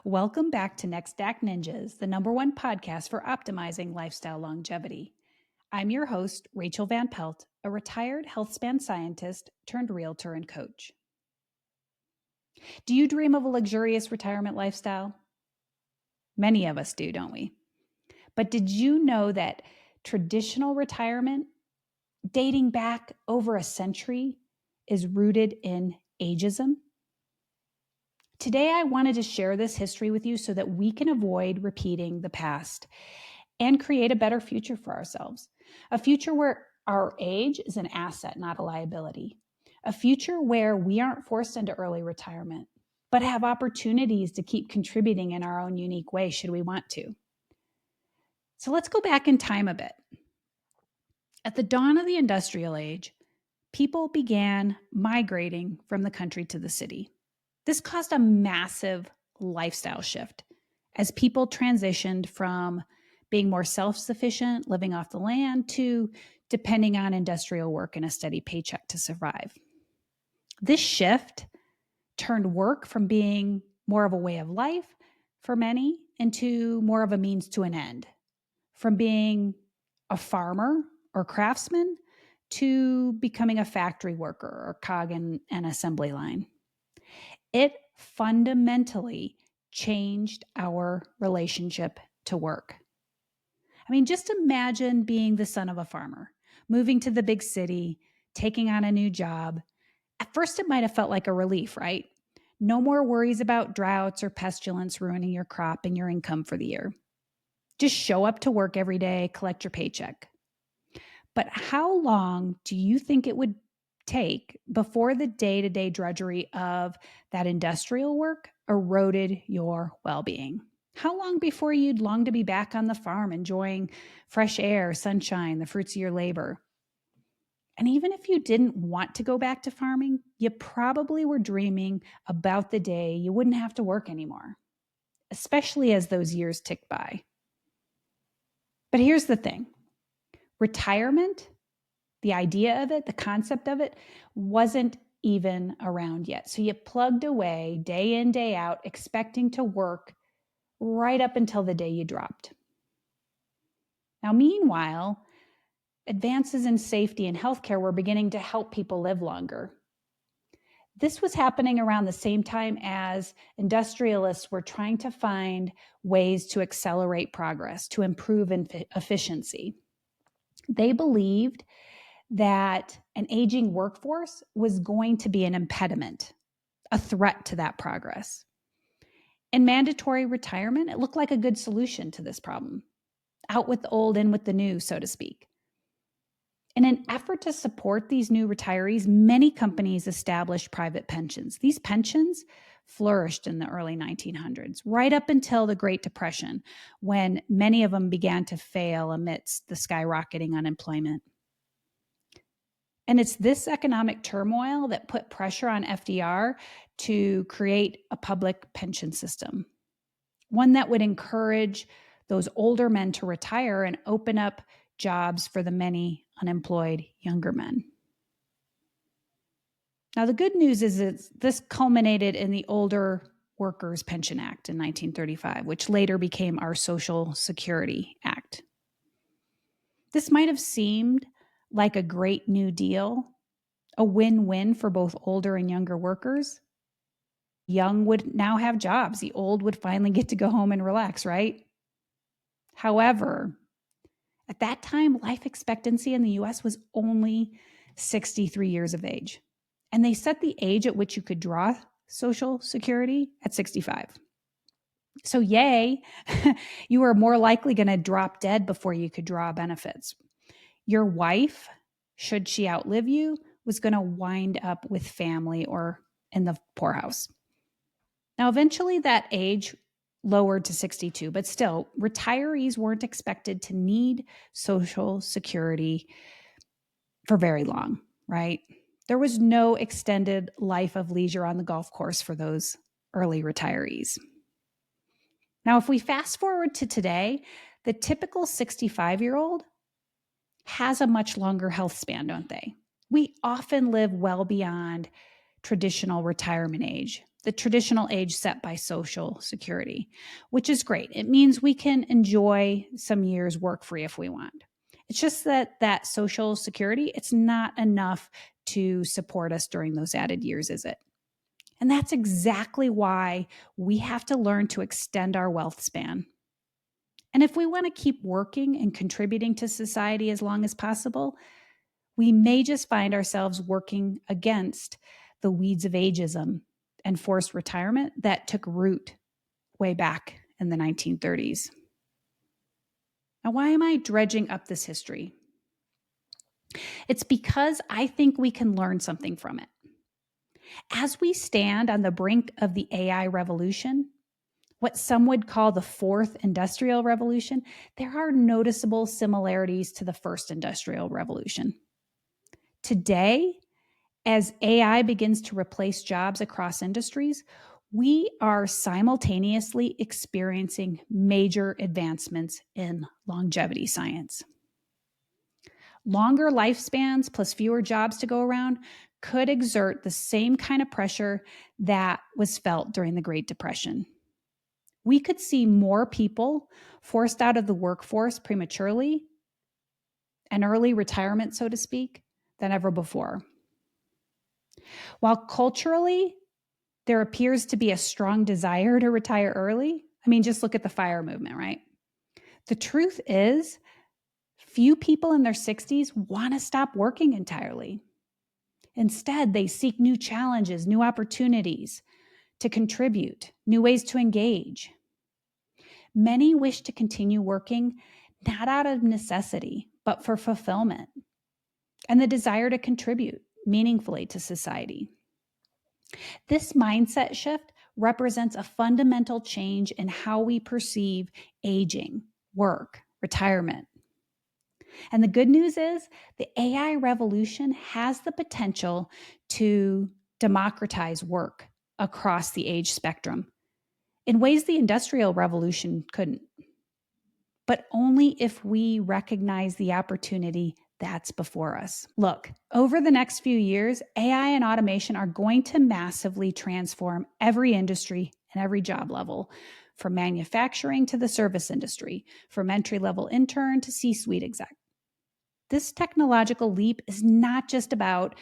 Welcome back to Next Act Ninjas, the #1 podcast for optimizing lifestyle longevity. I'm your host, Rachael Van Pelt, a retired health span scientist turned realtor and coach. Do you dream of a luxurious retirement lifestyle? Many of us do, don't we? But did you know that traditional retirement, dating back over a century, is rooted in ageism? Today, I wanted to share this history with you so that we can avoid repeating the past and create a better future for ourselves. A future where our age is an asset, not a liability. A future where we aren't forced into early retirement, but have opportunities to keep contributing in our own unique way should we want to. So let's go back in time a bit. At the dawn of the industrial age, people began migrating from the country to the city. This caused a massive lifestyle shift as people transitioned from being more self-sufficient, living off the land, to depending on industrial work and a steady paycheck to survive. This shift turned work from being more of a way of life for many into more of a means to an end, from being a farmer or craftsman to becoming a factory worker or cog in an assembly line. It fundamentally changed our relationship to work. I mean, just imagine being the son of a farmer, moving to the big city, taking on a new job. At first, it might have felt like a relief, right? No more worries about droughts or pestilence ruining your crop and your income for the year. Just show up to work every day, collect your paycheck. But how long do you think it would take before the day-to-day drudgery of that industrial work eroded your well-being? How long before you'd long to be back on the farm enjoying fresh air, sunshine, the fruits of your labor? And even if you didn't want to go back to farming, you probably were dreaming about the day you wouldn't have to work anymore, especially as those years tick by. But here's the thing. Retirement, the idea of it, the concept of it, wasn't even around yet. So you plugged away day in, day out, expecting to work right up until the day you dropped. Now, meanwhile, advances in safety and healthcare were beginning to help people live longer. This was happening around the same time as industrialists were trying to find ways to accelerate progress, to improve efficiency. They believed that an aging workforce was going to be an impediment, a threat to that progress. In mandatory retirement, it looked like a good solution to this problem. Out with the old, in with the new, so to speak. In an effort to support these new retirees, many companies established private pensions. These pensions flourished in the early 1900s, right up until the Great Depression, when many of them began to fail amidst the skyrocketing unemployment. And it's this economic turmoil that put pressure on FDR to create a public pension system, one that would encourage those older men to retire and open up jobs for the many unemployed younger men. Now, the good news is this culminated in the Older Workers Pension Act in 1935, which later became our Social Security Act. This might have seemed like a great new deal, a win-win for both older and younger workers. Young would now have jobs. The old would finally get to go home and relax, right? However, at that time, life expectancy in the US was only 63 years of age. And they set the age at which you could draw Social Security at 65. So yay, you were more likely going to drop dead before you could draw benefits. Your wife, should she outlive you, was going to wind up with family or in the poorhouse. Now, eventually that age lowered to 62, but still, retirees weren't expected to need Social Security for very long, right? There was no extended life of leisure on the golf course for those early retirees. Now, if we fast forward to today, the typical 65-year-old has a much longer health span, don't they? We often live well beyond traditional retirement age. the traditional age set by Social Security, which is great. It means we can enjoy some years work-free if we want. It's just that Social Security, it's not enough to support us during those added years, is it? And that's exactly why we have to learn to extend our wealth span. And if we want to keep working and contributing to society as long as possible, we may just find ourselves working against the weeds of ageism and forced retirement that took root way back in the 1930s. Now, why am I dredging up this history? It's because I think we can learn something from it. As we stand on the brink of the AI revolution, what some would call the fourth industrial revolution, there are noticeable similarities to the first industrial revolution. Today, as AI begins to replace jobs across industries, we are simultaneously experiencing major advancements in longevity science. Longer lifespans plus fewer jobs to go around could exert the same kind of pressure that was felt during the Great Depression. We could see more people forced out of the workforce prematurely, an early retirement, so to speak, than ever before. While culturally, there appears to be a strong desire to retire early. I mean, just look at the FIRE movement, right? The truth is, few people in their 60s want to stop working entirely. Instead, they seek new challenges, new opportunities to contribute, new ways to engage. Many wish to continue working not out of necessity, but for fulfillment and the desire to contribute meaningfully to society. This mindset shift represents a fundamental change in how we perceive aging, work, retirement. And the good news is the AI revolution has the potential to democratize work across the age spectrum in ways the Industrial Revolution couldn't, but only if we recognize the opportunity that's before us. Look, over the next few years, AI and automation are going to massively transform every industry and every job level, from manufacturing to the service industry, from entry-level intern to C-suite exec. This technological leap is not just about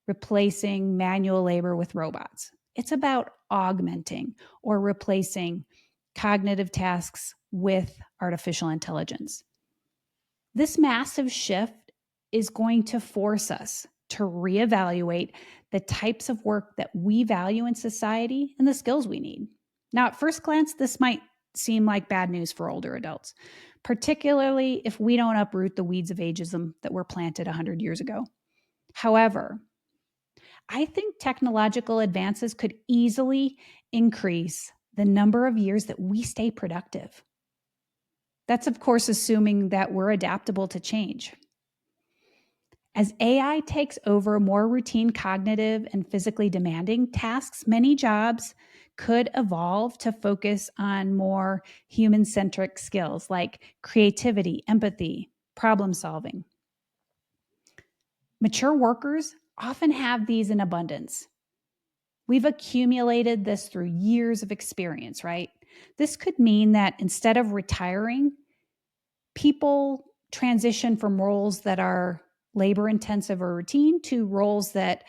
replacing manual labor with robots. It's about augmenting or replacing cognitive tasks with artificial intelligence. This massive shift is going to force us to reevaluate the types of work that we value in society and the skills we need. Now, at first glance, this might seem like bad news for older adults, particularly if we don't uproot the weeds of ageism that were planted 100 years ago. However, I think technological advances could easily increase the number of years that we stay productive. That's, of course, assuming that we're adaptable to change. As AI takes over more routine cognitive and physically demanding tasks, many jobs could evolve to focus on more human-centric skills like creativity, empathy, problem solving. Mature workers often have these in abundance. We've accumulated this through years of experience, right? This could mean that instead of retiring, people transition from roles that are labor intensive or routine to roles that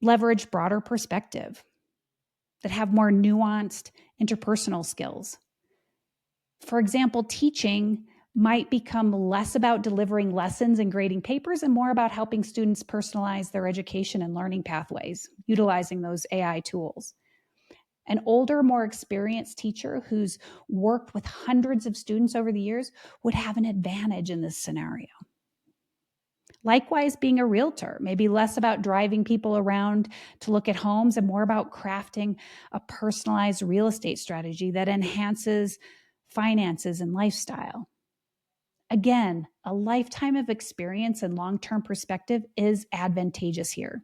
leverage broader perspective, that have more nuanced interpersonal skills. For example, teaching might become less about delivering lessons and grading papers and more about helping students personalize their education and learning pathways, utilizing those AI tools. An older, more experienced teacher who's worked with hundreds of students over the years would have an advantage in this scenario. Likewise, being a realtor may be less about driving people around to look at homes and more about crafting a personalized real estate strategy that enhances finances and lifestyle. Again, a lifetime of experience and long-term perspective is advantageous here.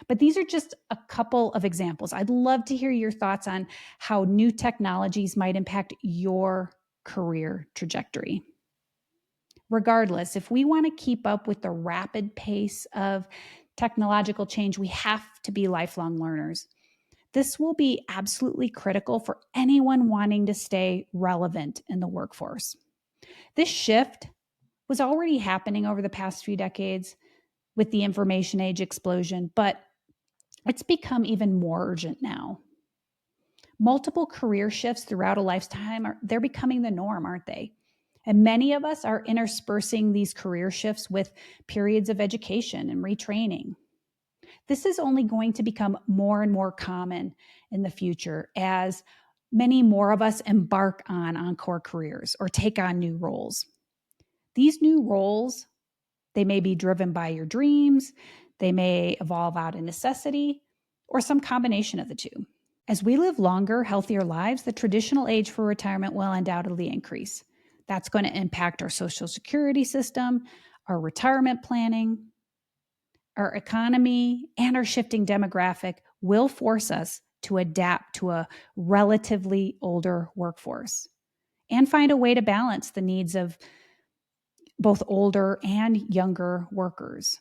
But these are just a couple of examples. I'd love to hear your thoughts on how new technologies might impact your career trajectory. Regardless, if we want to keep up with the rapid pace of technological change, we have to be lifelong learners. This will be absolutely critical for anyone wanting to stay relevant in the workforce. This shift was already happening over the past few decades with the information age explosion, but it's become even more urgent now. Multiple career shifts throughout a lifetime, they're becoming the norm, aren't they? And many of us are interspersing these career shifts with periods of education and retraining. This is only going to become more and more common in the future as many more of us embark on encore careers or take on new roles. These new roles, they may be driven by your dreams, they may evolve out of necessity, or some combination of the two. As we live longer, healthier lives, the traditional age for retirement will undoubtedly increase. That's going to impact our Social Security system, our retirement planning, our economy, and our shifting demographic will force us to adapt to a relatively older workforce and find a way to balance the needs of both older and younger workers.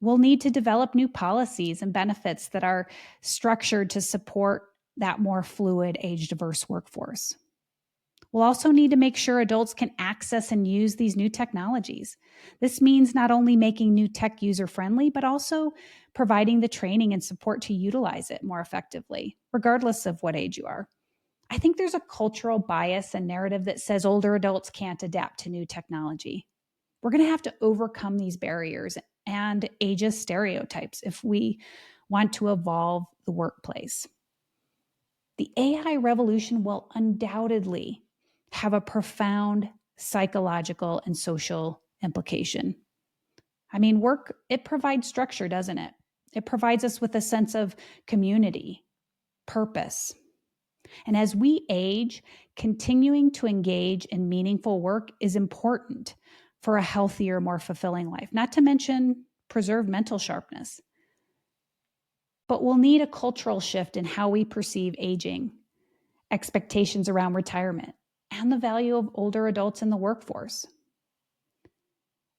We'll need to develop new policies and benefits that are structured to support that more fluid, age-diverse workforce. We'll also need to make sure adults can access and use these new technologies. This means not only making new tech user-friendly, but also providing the training and support to utilize it more effectively, regardless of what age you are. I think there's a cultural bias and narrative that says older adults can't adapt to new technology. We're going to have to overcome these barriers and ageist stereotypes if we want to evolve the workplace. The AI revolution will undoubtedly have a profound psychological and social implication. I mean, work, it provides structure, doesn't it? It provides us with a sense of community, purpose. And as we age, continuing to engage in meaningful work is important for a healthier, more fulfilling life, not to mention preserve mental sharpness. But we'll need a cultural shift in how we perceive aging, expectations around retirement, and the value of older adults in the workforce.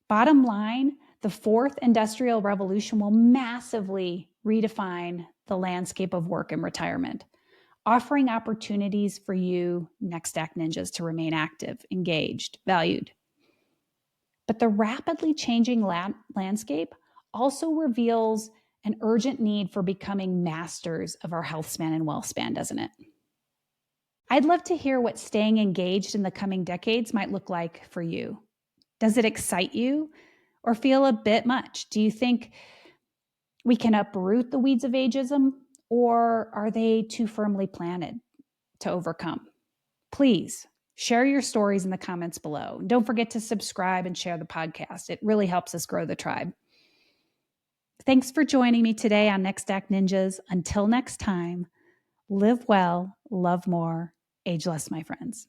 Bottom line, the fourth industrial revolution will massively redefine the landscape of work and retirement, offering opportunities for you Next Act Ninjas to remain active, engaged, valued. But the rapidly changing landscape also reveals an urgent need for becoming masters of our health span and wealth span, doesn't it? I'd love to hear what staying engaged in the coming decades might look like for you. Does it excite you or feel a bit much? Do you think we can uproot the weeds of ageism, or are they too firmly planted to overcome? Please share your stories in the comments below. And don't forget to subscribe and share the podcast. It really helps us grow the tribe. Thanks for joining me today on Next Act Ninjas. Until next time, live well, love more, age less, my friends.